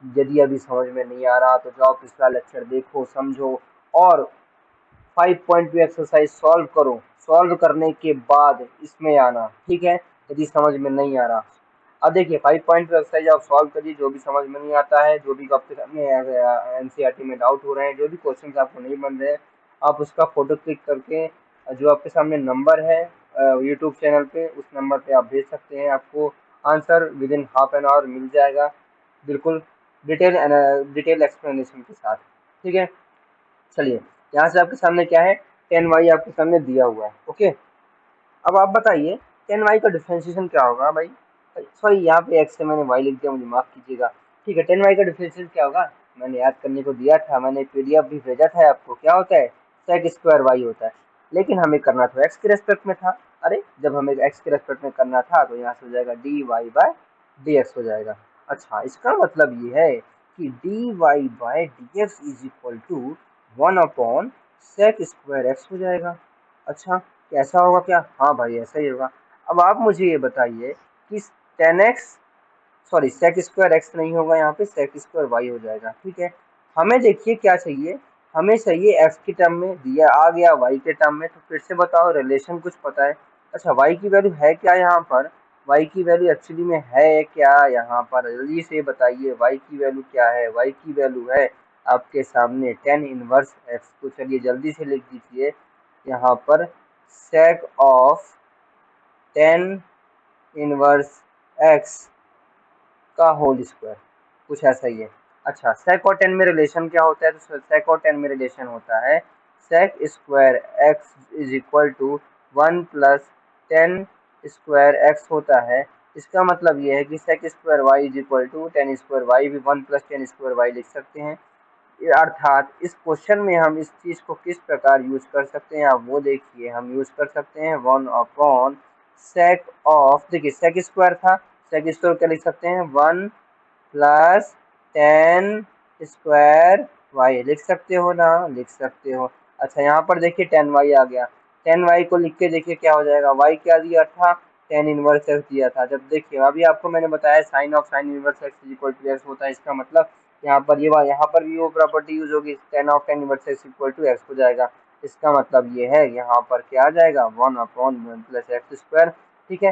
यदि अभी समझ में नहीं आ रहा तो जाओ पिछला लेक्चर देखो, समझो और 5.2 एक्सरसाइज सॉल्व करो। सॉल्व करने के बाद इसमें आना, ठीक है, यदि समझ में नहीं आ रहा। अब देखिए 5.2 एक्सरसाइज आप सॉल्व करिए, जो भी समझ में नहीं आता है, जो भी आपके सामने एनसीईआरटी में डाउट हो रहे हैं, जो भी क्वेश्चन आपको नहीं बन रहे, आप उसका फोटो क्लिक करके जो आपके सामने नंबर है यूट्यूब चैनल पे, उस नंबर पे आप भेज सकते हैं। आपको answer within half an hour मिल जाएगा, बिल्कुल डिटेल एक्सप्लेनेशन के साथ, ठीक है। चलिए, यहाँ से आपके सामने क्या है, 10y आपके सामने दिया हुआ है, ओके। अब आप बताइए 10y का डिफरेंशिएशन क्या होगा भाई। सॉरी, यहाँ पे x से मैंने y लिख दिया, मुझे माफ कीजिएगा। ठीक है, 10y का डिफरेंशिएशन क्या होगा, मैंने याद करने को दिया था, मैंने पीडीएफ भी भेजा था आपको। क्या होता है, sec स्क्वायर y होता है, लेकिन हमें करना तो x के रेस्पेक्ट में था। अरे जब हमें x के रेस्पेक्ट में करना था तो यहाँ से हो जाएगा dy बाय dx हो जाएगा। अच्छा, इसका मतलब ये है कि dy by dx is equal to 1 upon sec square x हो जाएगा। अच्छा, कैसा होगा क्या, हाँ भाई ऐसा ही होगा। अब आप मुझे ये बताइए कि 10x, sorry sec square x नहीं होगा, यहाँ पे सेक स्क्वायर वाई हो जाएगा, ठीक है। हमें देखिए क्या चाहिए, हमें चाहिए एक्स के टर्म में, दिया आ गया वाई के टर्म में, तो फिर से बताओ रिलेशन कुछ पता है। अच्छा, वाई की वैल्यू है क्या यहाँ पर, वाई की वैल्यू एक्चुअली में है क्या यहाँ पर, जल्दी से बताइए वाई की वैल्यू क्या है। वाई की वैल्यू है आपके सामने 10 इनवर्स एक्स, तो चलिए जल्दी से लिख दीजिए यहाँ पर sec ऑफ 10 इनवर्स एक्स का होल स्क्वायर, कुछ ऐसा ही है। अच्छा, sec और 10 में रिलेशन क्या होता है, तो sec और 10 में रिलेशन होता है sec square x is equal to 1 plus 10 square x होता है। इसका मतलब ये है कि sec square y is equal to 10 square y भी 1 प्लस 10 स्क्वायर वाई लिख सकते हैं। अर्थात इस क्वेश्चन में हम इस चीज़ को किस प्रकार यूज कर सकते हैं, आप वो देखिए। हम यूज कर सकते हैं 1 अपॉन सेक ऑफ, देखिए सेक स्क्वायर था, सेक स्क्वायर क्या लिख सकते हैं, 1 प्लस 10 स्क्वायर वाई लिख सकते हो ना, लिख सकते हो। अच्छा, यहाँ पर देखिए 10y आ गया, 10y को लिख के देखिए क्या हो जाएगा, y क्या दिया था, 10 इनवर्स एक्स दिया था। जब देखिए अभी आपको मैंने बताया sine of sine inverse x is equal to x होता है, इसका मतलब यहाँ पर ये यहाँ पर भी वो प्रॉपर्टी यूज होगी, 10 of 10 inverse x equal to x हो जाएगा। इसका मतलब ये है यहाँ पर क्या आ जाएगा, 1 अपॉन 1 प्लस एक्स स्क्वायर, ठीक है।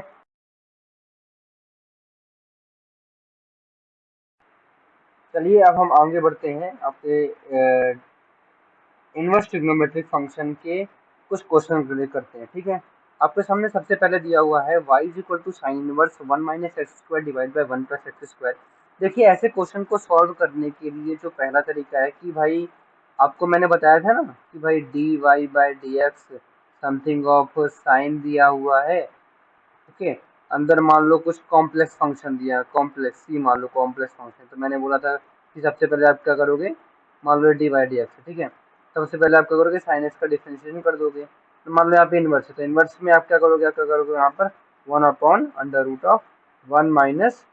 चलिए अब हम आगे बढ़ते हैं आपके इनवर्स ट्रिग्नोमेट्रिक फंक्शन के कुछ क्वेश्चन रिलेट करते हैं, ठीक है। आपके सामने सबसे पहले दिया हुआ है y is equal to sine inverse 1 minus x square divide by 1 plus x square. देखिए ऐसे क्वेश्चन को सॉल्व करने के लिए जो पहला तरीका है कि भाई, आपको मैंने बताया था ना कि भाई dy by d x something of sine दिया हुआ है, ओके। अंदर मान लो कुछ कॉम्प्लेक्स फंक्शन दिया, कॉम्प्लेक्स सी मान लो कॉम्प्लेक्स फंक्शन, तो मैंने बोला था कि सबसे पहले आप क्या करोगे, मान लो डी बाई डी एक्स, ठीक है। सबसे पहले आप क्या करोगे, साइन एक्स का डिफरेंशिएशन कर दोगे। तो मान लो यहाँ पे इनवर्स है, तो इनवर्स में आप क्या करोगे यहाँ पर 1 upon under root of 1 minus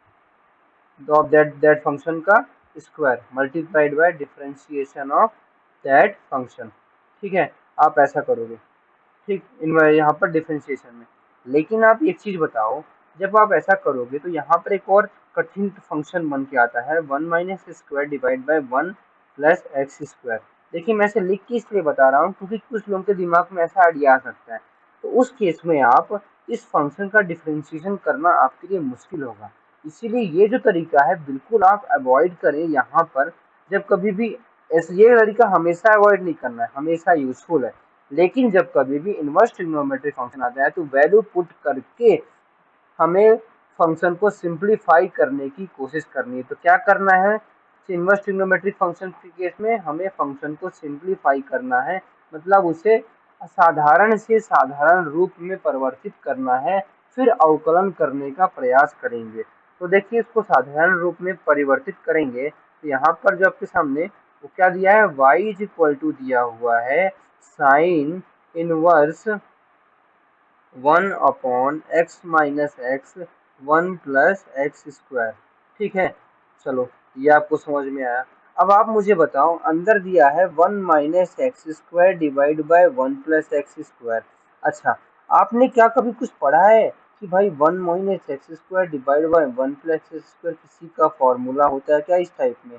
of that function का square multiplied by differentiation of that function, ठीक है। आप ऐसा करोगे, ठीक, इन यहाँ पर डिफरेंशिएशन में। लेकिन आप एक चीज बताओ, जब आप ऐसा करोगे तो यहाँ पर एक और कठिन फंक्शन बन के आता है 1 minus square divide by 1 plus x square. देखिए मैं इसे लिख के इसलिए बता रहा हूँ क्योंकि कुछ लोगों के दिमाग में ऐसा आइडिया आ सकता है, तो उस केस में आप इस फंक्शन का डिफरेंशिएशन करना आपके लिए मुश्किल होगा। इसीलिए ये जो तरीका है बिल्कुल आप अवॉइड करें यहाँ पर। जब कभी भी ऐसे, ये तरीका हमेशा अवॉइड नहीं करना है, हमेशा यूजफुल है। लेकिन जब कभी भी इनवर्स ट्रिग्नोमेट्रिक फंक्शन आता है तो वैल्यू पुट करके हमें फंक्शन को सिंप्लीफाई करने की कोशिश करनी है। तो क्या करना है, इनवर्स ट्रिग्नोमेट्रिक फंक्शन के केस में हमें फंक्शन को सिंप्लीफाई करना है, मतलब उसे साधारण से साधारण रूप में परिवर्तित करना है, फिर अवकलन करने का प्रयास करेंगे। तो देखिए इसको साधारण रूप में परिवर्तित करेंगे तो यहाँ पर जो आपके सामने वो क्या दिया है, y इज इक्वल टू दिया हुआ है sine inverse 1 upon x minus x 1 plus x square, ठीक है। चलो ये आपको समझ में आया। अब आप मुझे बताओ, अंदर दिया है 1 minus x square divide by 1 plus x square. अच्छा, आपने क्या कभी कुछ पढ़ा है कि भाई 1 minus x square divide by 1 plus x square किसी का फॉर्मूला होता है क्या इस टाइप में।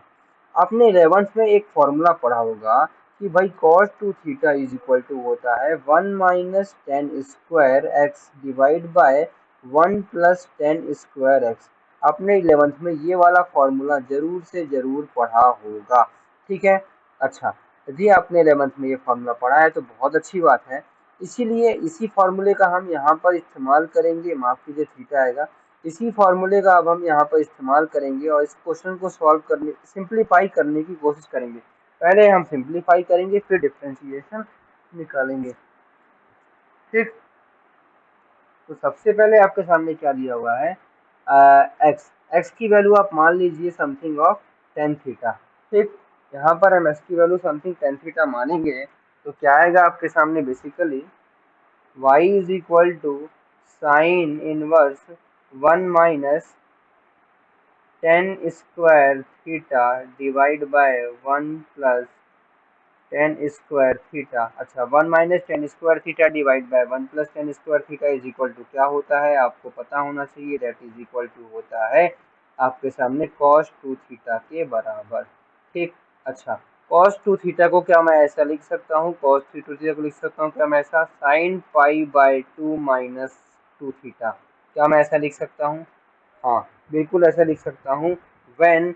आपने 11th में एक फॉर्मूला पढ़ा होगा कि भाई cos 2 theta is equal to होता है 1 minus tan square x divide by 1 plus tan square x. आपने 11th में ये वाला फॉर्मूला जरूर से जरूर पढ़ा होगा, ठीक है। अच्छा, यदि आपने 11th में ये फॉर्मूला पढ़ा है तो बहुत अच्छी बात है। इसीलिए इसी फॉर्मूले का हम यहाँ पर इस्तेमाल करेंगे, माफ कीजिए थीटा आएगा, इसी फॉर्मूले का अब हम यहाँ पर इस्तेमाल करेंगे और इस क्वेश्चन को सॉल्व करने, सिंप्लीफाई करने की कोशिश करेंगे। पहले हम सिंप्लीफाई करेंगे फिर डिफरेंशिएशन निकालेंगे, ठीक। तो सबसे पहले आपके सामने क्या दिया हुआ है, एक्स की वैल्यू आप मान लीजिए समथिंग ऑफ टेन थीटा, ठीक। यहाँ पर हम एक्स की वैल्यू समथिंग टेन थीटा मानेंगे तो क्या आएगा आपके सामने, basically y is equal to sine inverse 1 minus tan square theta divide by 1 plus tan square theta. अच्छा, 1 minus tan square theta divide by 1 plus tan square theta is equal to क्या होता है, आपको पता होना चाहिए, दैट इज इक्वल टू होता है आपके सामने cos 2 थीटा के बराबर, ठीक। अच्छा, cos 2 थीटा को क्या मैं ऐसा लिख सकता हूँ, cos 2 थीटा को लिख सकता हूँ क्या मैं ऐसा, sign pi by 2 minus 2 theta, क्या मैं ऐसा लिख सकता हूँ, हाँ बिल्कुल ऐसा लिख सकता हूँ। व्हेन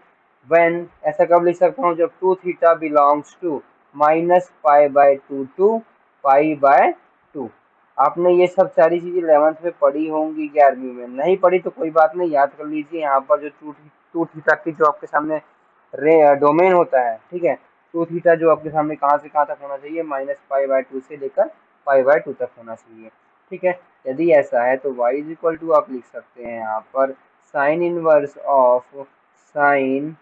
व्हेन ऐसा कब लिख सकता हूँ, जब 2 theta belongs to minus pi by 2 to pi by 2। आपने ये सब सारी चीजें 11th में पढ़ी होंगी, 11वीं में नहीं पढ़ी तो कोई बात नहीं, याद कर लीजिए। यहाँ पर जो टू थीटा की जो आपके सामने रे डोमेन होता है, ठीक है, 2 थीटा जो आपके सामने कहाँ से कहाँ तक होना चाहिए, माइनस पाई बाय 2 से लेकर पाई बाय 2 तक होना चाहिए, ठीक है। यदि ऐसा है तो y इज इक्वल टू आप लिख सकते हैं यहाँ पर sine inverse of sine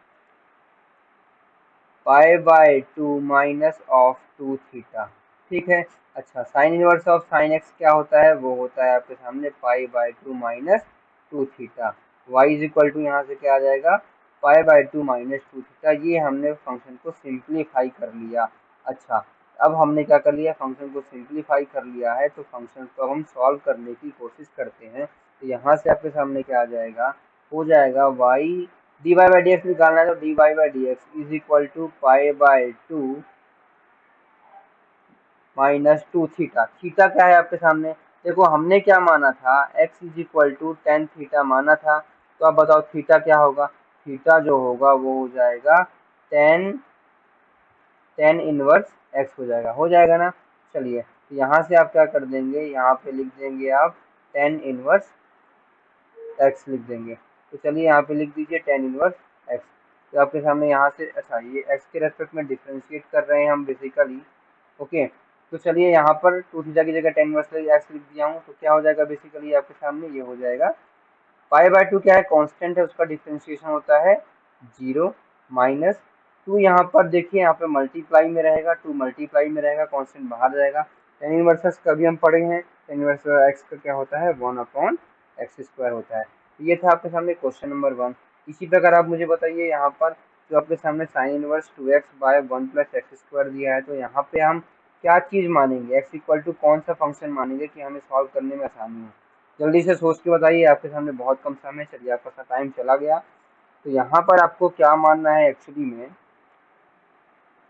pi by 2 minus of 2 theta, ठीक है। अच्छा, sine inverse of sine x क्या होता है, वो होता है आपके सामने pi by 2 minus 2 theta. y is equal to यहाँ से क्या आ जाएगा, पाई बाय 2 माइनस 2 थीटा। ये हमने फंक्शन को सिंप्लीफाई कर लिया। अच्छा, अब हमने क्या कर लिया, फंक्शन को सिंप्लीफाई कर लिया है तो फंक्शन को हम सॉल्व करने की कोशिश करते हैं। तो यहाँ से आपके सामने क्या आ जाएगा, हो जाएगा y dy by d x निकालना है तो dy by d x is equal to pi by 2 minus 2 theta. Theta क्या है आपके सामने, देखो हमने क्या माना था, x is equal to tan theta माना था। तो अब बताओ थीटा क्या होगा, थीटा जो होगा वो हो जाएगा टेन टेन इनवर्स एक्स हो जाएगा ना। चलिए, तो यहाँ से आप क्या कर देंगे, यहाँ पे लिख देंगे आप टेन इनवर्स एक्स लिख देंगे। तो चलिए यहाँ पे लिख दीजिए टेन इनवर्स एक्स। तो आपके सामने यहाँ से, अच्छा ये एक्स के रेस्पेक्ट में डिफ्रेंशिएट कर रहे हैं हम बेसिकली, ओके। तो चलिए यहाँ पर टू थीटा की जगह टेन इनवर्स एक्स लिख दिया हूँ तो क्या हो जाएगा, बेसिकली आपके सामने ये हो जाएगा पाई बाय 2 क्या है, कांस्टेंट है, उसका डिफ्रेंशिएशन होता है 0 माइनस 2। यहाँ पर देखिए, यहाँ पे मल्टीप्लाई में रहेगा, 2 मल्टीप्लाई में रहेगा, कांस्टेंट बाहर जाएगा। टेन इनवर्स एक्स कभी हम पढ़े हैं, टेन इनवर्स एक्स का क्या होता है, 1 अपॉन एक्स स्क्वायर होता है। तो ये था आपके सामने क्वेश्चन नंबर 1। इसी प्रकार आप मुझे बताइए, यहाँ पर जो आपके सामने sine inverse 2x by 1 plus x square दिया है, तो यहाँ पे हम क्या चीज़ मानेंगे, एक्स इक्वल टू कौन सा फंक्शन मानेंगे कि हमें सॉल्व करने में आसानी हो। जल्दी से सोच के बताइए, आपके सामने बहुत कम समय, चलिए आपका सा टाइम चला गया। तो यहाँ पर आपको क्या मानना है, एक्चुअली में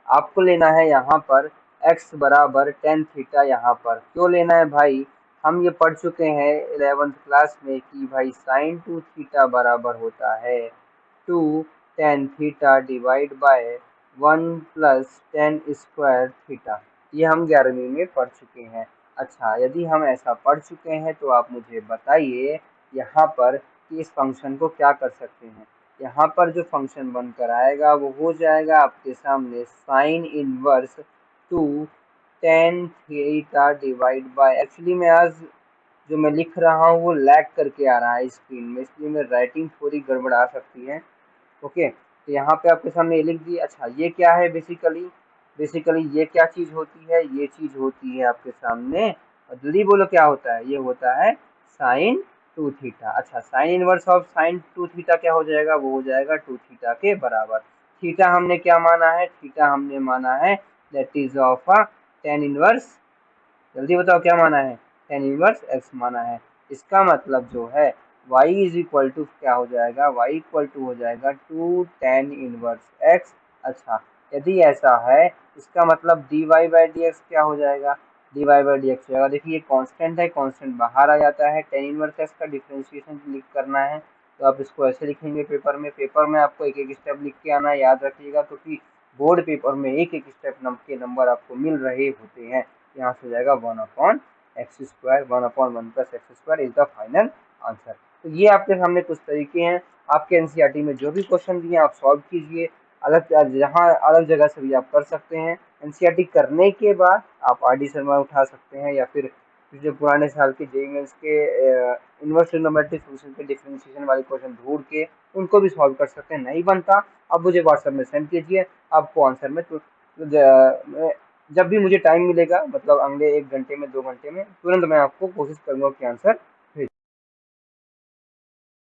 आपको लेना है यहाँ पर x बराबर टेन थीटा। यहाँ पर क्यों लेना है भाई, हम ये पढ़ चुके हैं 11th क्लास में कि भाई साइन 2 थीटा बराबर होता है 2 tan theta divide by 1 plus tan square theta. ये हम 11वीं में पढ़ चुके हैं। अच्छा, यदि हम ऐसा पढ़ चुके हैं तो आप मुझे बताइए यहाँ पर कि इस फंक्शन को क्या कर सकते हैं। यहाँ पर जो फंक्शन बनकर आएगा वो हो जाएगा आपके सामने sine inverse 2 tan theta divide bye, actually मैं आज जो मैं लिख रहा हूँ वो लैग करके आ रहा है स्क्रीन में, इसलिए मेरी राइटिंग थोड़ी गड़बड़ा सकती है, ओके। तो यहाँ पे आपके सामने ये लिख दिया। अच्छा, ये क्या है, बेसिकली बेसिकली ये क्या चीज़ होती है, ये चीज़ होती है आपके सामने, और जल्दी बोलो क्या होता है, ये होता है साइन 2 थीटा। अच्छा, sine inverse of sign 2 theta क्या हो जाएगा, वो हो जाएगा 2 थीटा के बराबर। थीटा हमने क्या माना है, थीटा हमने माना है that is of tan inverse, जल्दी बताओ क्या माना है, टेन इनवर्स एक्स माना है। इसका मतलब जो है y इज इक्वल टू क्या हो जाएगा, y इक्वल टू हो जाएगा 2 tan इनवर्स x। अच्छा, यदि ऐसा है इसका मतलब dy बाई डी एक्स क्या हो जाएगा, dy बाई डी एक्स हो जाएगा। देखिए ये कांस्टेंट है, कांस्टेंट बाहर आ जाता है, tan इनवर्स x का डिफरेंशिएशन लिख करना है तो आप इसको ऐसे लिखेंगे पेपर में। पेपर में आपको एक एक स्टेप लिख के आना है, याद रखिएगा, क्योंकि बोर्ड पेपर में एक एक स्टेप के नंबर आपको मिल रहे होते हैं। यहाँ से हो जाएगा 1/x², 1/1 + x² is the final answer. तो ये आपके सामने कुछ तरीके हैं, आपके एनसीईआरटी में जो भी क्वेश्चन दिए आप सॉल्व कीजिए, अलग जहाँ अलग जगह से भी आप कर सकते हैं। एनसीईआरटी करने के बाद आप आर डी शर्मा उठा सकते हैं, या फिर जो पुराने साल के जेईई मेंस के इनवर्स ट्रिग्नोमेट्रिक फंक्शन के डिफरेंशिएशन वाले क्वेश्चन ढूंढ के उनको भी सॉल्व कर सकते हैं। नहीं बनता आप मुझे व्हाट्सएप में सेंड कीजिए, आपको आंसर में जब भी मुझे टाइम मिलेगा, मतलब अगले 1 घंटे में 2 घंटे में तुरंत मैं आपको कोशिश करूंगा कि आंसर